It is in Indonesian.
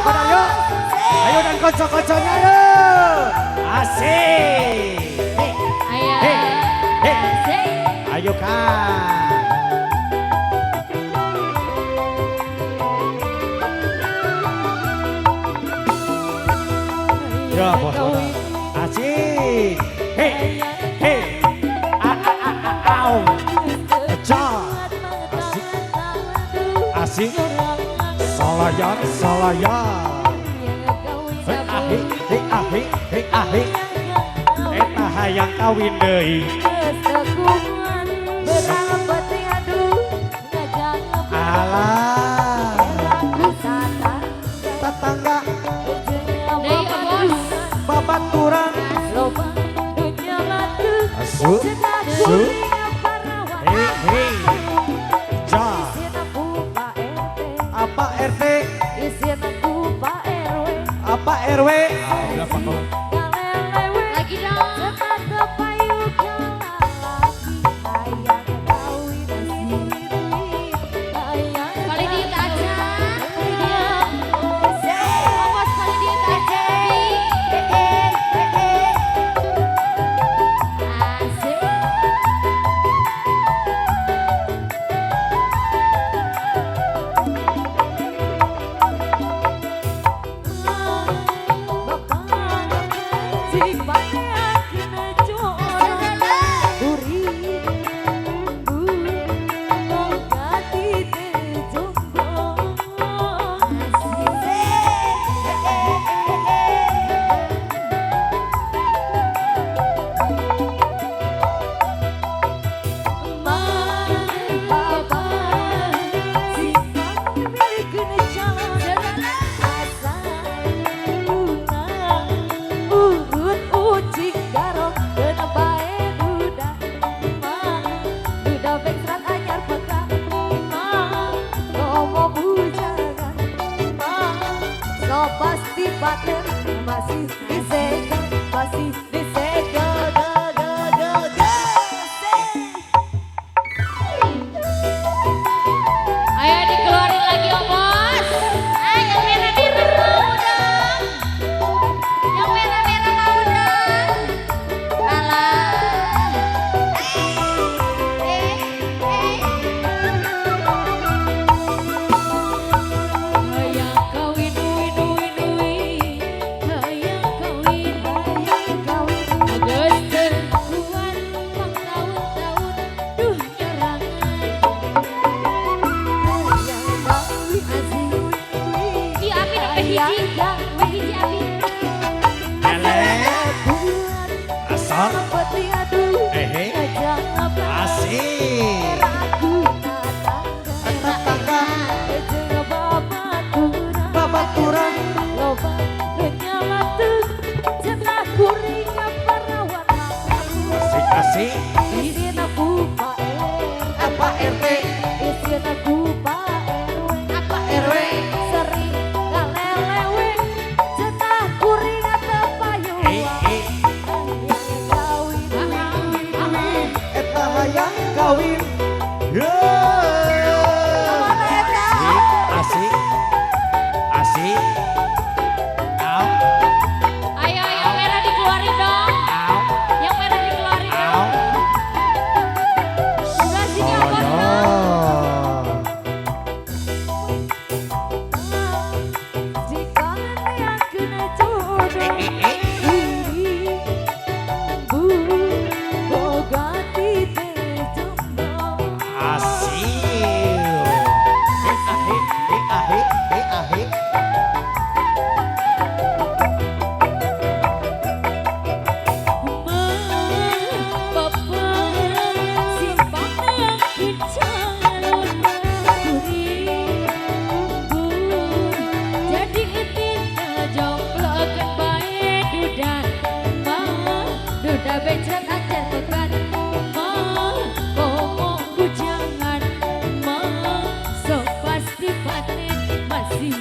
pada yuk. Ayo dan kocok-kocoknya yuk. Asik. Ayo Kang. Ya bos. Asik. Hei. Au. Pecah. Asik. Salayan. Hei. Eta hayang kawin deui. Alah. Tetangga. Babaturan. Su. Hei. Ja. Apa RT? Apa RW? Lagi dong. Paling diet aja. Awas paling diet aja. Asik. Pasti paten masih disegel, masih disegel, ayo dikeluarin lagi Om Bos. Yang merah-merah mau dong. Yang merah-merah mau dong. Alah. Hayang kawin Asik. Tetangga. Babaturan. Asik. Apa RT? Apa RW? Sering ngalelewe cenah kuring tepayu. Eta hayang kawin. Asik. Au. Ayo merah dikeluarin dong. Au. Yang merah dikeluarin Au. dong. Sebelah sini apa dong? Jika yang kena jodoh boga tite jomblo. Asik. Ahe. Becet aja tekan ngomong jangan so pasti paten masih